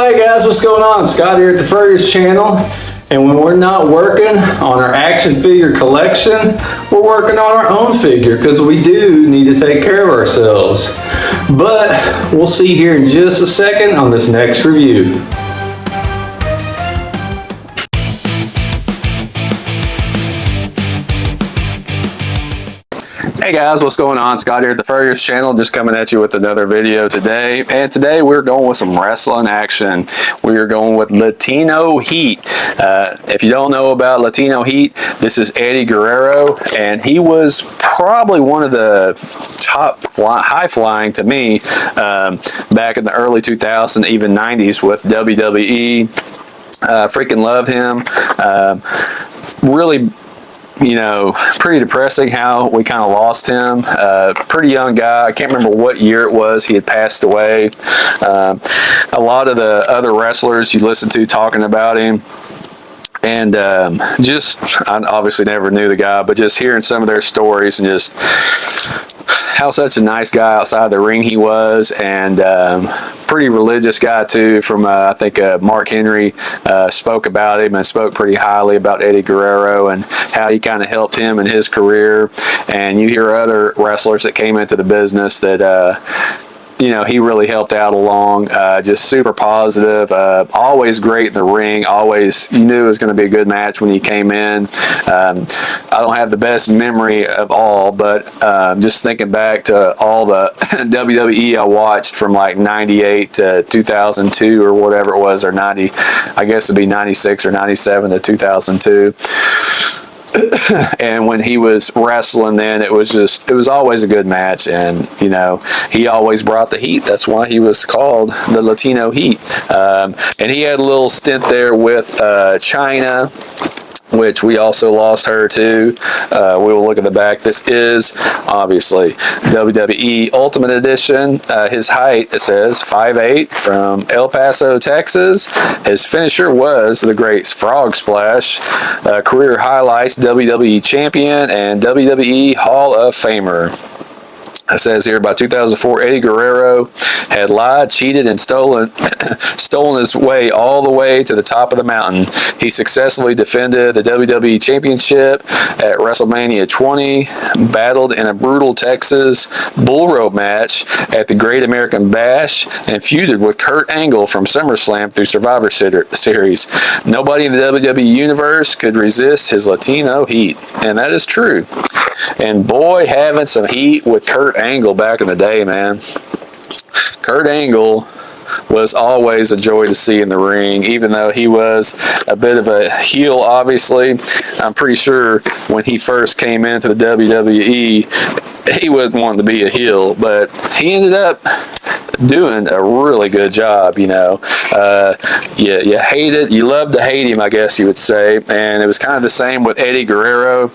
Hey guys, what's going on? Scott here at the Furriers channel. And when we're not working on our action figure collection, we're working on our own figure because we do need to take care of ourselves. But we'll see here in just a second on this next review. Hey guys, what's going on? Scott here at the Furriers channel, just coming at you with another video today. And today we're going with some wrestling action. We are going with Latino Heat. If you don't know about Latino Heat, this is Eddie Guerrero, and he was probably one of the top high flying to me back in the early 2000s, even 90s with WWE. Freaking loved him. Really, you know, pretty depressing how we kind of lost him. Pretty young guy. I can't remember what year it was he had passed away. A lot of the other wrestlers you listen to talking about him, and I obviously never knew the guy, but just hearing some of their stories and just how such a nice guy outside the ring he was, and pretty religious guy too. From I think Mark Henry spoke about him and spoke pretty highly about Eddie Guerrero and how he kind of helped him in his career. And you hear other wrestlers that came into the business that you know, he really helped out along. Just super positive, always great in the ring. Always, you knew it was going to be a good match when he came in. I don't have the best memory of all, but just thinking back to all the WWE I watched from like 98 to 2002 or whatever it was, or 90, I guess it'd be 96 or 97 to 2002. And when he was wrestling then, it was always a good match. And you know, he always brought the heat. That's why he was called the Latino Heat. And he had a little stint there with China, which we also lost her too. We will look at the back. This is obviously WWE Ultimate Edition. His height, it says 5'8", from El Paso, Texas. His finisher was the Great Frog Splash. Career highlights: WWE Champion and WWE Hall of Famer. It says here, by 2004, Eddie Guerrero had lied, cheated, and stolen his way all the way to the top of the mountain. He successfully defended the WWE Championship at WrestleMania 20, battled in a brutal Texas bull rope match at the Great American Bash, and feuded with Kurt Angle from SummerSlam through Survivor Series. Nobody in the WWE Universe could resist his Latino heat, and that is true. And boy, having some heat with Kurt Angle back in the day, man. Kurt Angle was always a joy to see in the ring, even though he was a bit of a heel, obviously. I'm pretty sure when he first came into the WWE, he wasn't wanting to be a heel, but he ended up doing a really good job, you know. You hate it, you love to hate him, I guess you would say. And it was kind of the same with Eddie Guerrero,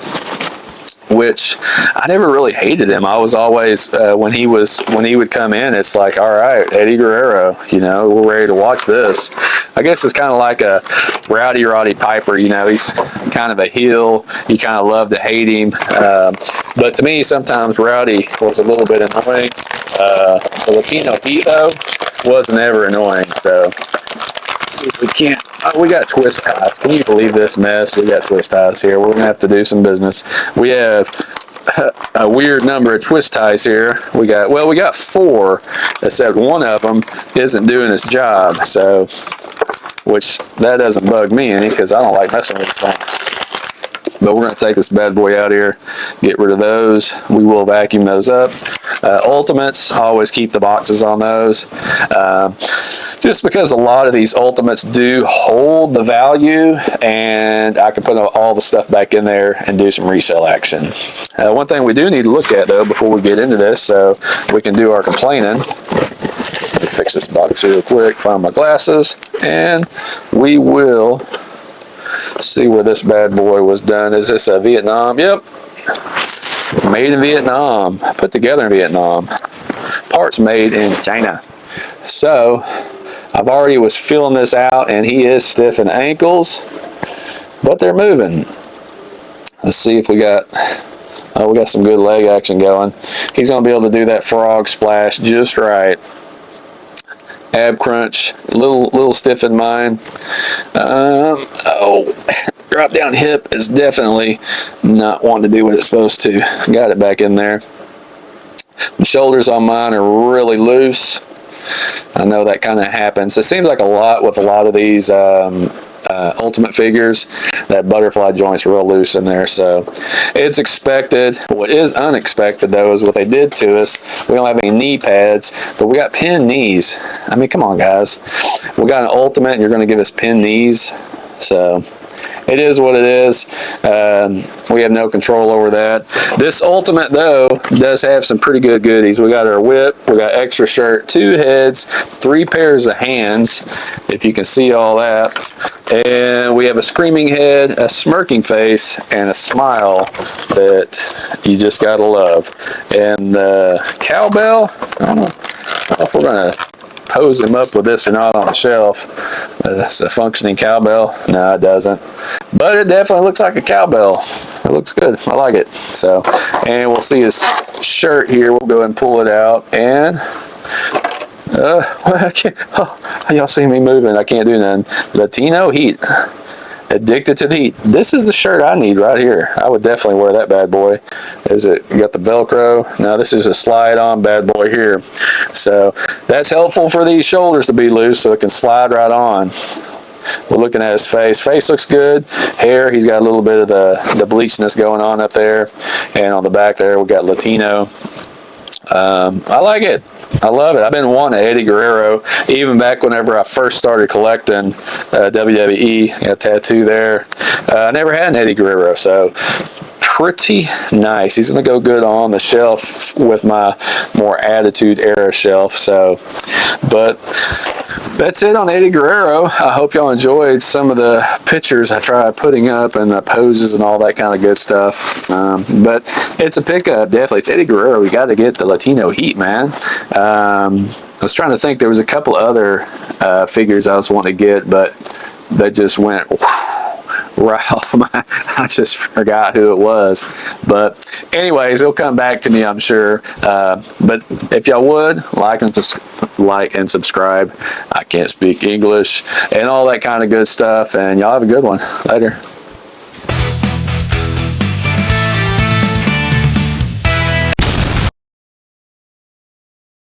which I never really hated him. I was always, when he would come in, it's like, all right, Eddie Guerrero, you know, we're ready to watch this. I guess it's kind of like a Roddy Piper, you know. He's kind of a heel. You kind of love to hate him. But to me, sometimes Rowdy was a little bit annoying. The Latino Heat, though, wasn't ever annoying. So let's see if we can't. We got twist ties. Can you believe this mess? We got twist ties here. We're going to have to do some business. We have a weird number of twist ties here. We got 4, except one of them isn't doing its job. So, which that doesn't bug me any, because I don't like messing with things. But we're going to take this bad boy out here, get rid of those. We will vacuum those up. Ultimates, always keep the boxes on those. Just because a lot of these Ultimates do hold the value, and I can put all the stuff back in there and do some resale action. One thing we do need to look at, though, before we get into this, so we can do our complaining. Let me fix this box real quick, find my glasses, and we will see where this bad boy was done. Is this a Vietnam? Yep. Made in Vietnam. Put together in Vietnam. Parts made in China. So, I've already was feeling this out, and he is stiff in the ankles, but they're moving. Let's see if we got some good leg action going. He's going to be able to do that frog splash just right. ab crunch, a little stiff in mine. Oh, drop down hip is definitely not wanting to do what it's supposed to. Got it back in there. The shoulders on mine are really loose. I know that kind of happens. It seems like a lot with a lot of these Ultimate figures, that butterfly joint's real loose in there, so it's expected. What is unexpected though is what they did to us. We don't have any knee pads, but we got pinned knees. I mean, come on guys, we got an Ultimate and you're going to give us pinned knees? So it is what it is. We have no control over that. This Ultimate though does have some pretty good goodies. We got our whip, we got extra shirt, 2 heads, 3 pairs of hands, if you can see all that, and we have a screaming head, a smirking face, and a smile that you just gotta love. And the cowbell, I don't know if we're gonna pose him up with this or not on the shelf. It's a functioning cowbell. No, it doesn't, but it definitely looks like a cowbell. It looks good. I like it. So, and we'll see his shirt here. We'll go ahead and pull it out, and I can't, y'all see me moving, I can't do nothing. Latino Heat, addicted to the heat. This is the shirt I need right here. I would definitely wear that bad boy. Is it got the Velcro? No, this is a slide on bad boy here. So that's helpful for these shoulders to be loose so it can slide right on. We're looking at his face. Face looks good. Hair, he's got a little bit of the bleachness going on up there. And on the back there, we got Latino. I like it. I love it. I've been wanting Eddie Guerrero even back whenever I first started collecting WWE. Got a tattoo there. I never had an Eddie Guerrero, so pretty nice. He's going to go good on the shelf with my more Attitude Era shelf. So, but that's it on Eddie Guerrero. I hope y'all enjoyed some of the pictures I tried putting up and the poses and all that kind of good stuff. But it's a pickup, definitely. It's Eddie Guerrero. We got to get the Latino Heat, man. I was trying to think. There was a couple other figures I was wanting to get, but they just went right off my, I just forgot who it was. But anyways, it'll come back to me, I'm sure. But if y'all would like and subscribe. I can't speak English and all that kind of good stuff, and y'all have a good one. Later.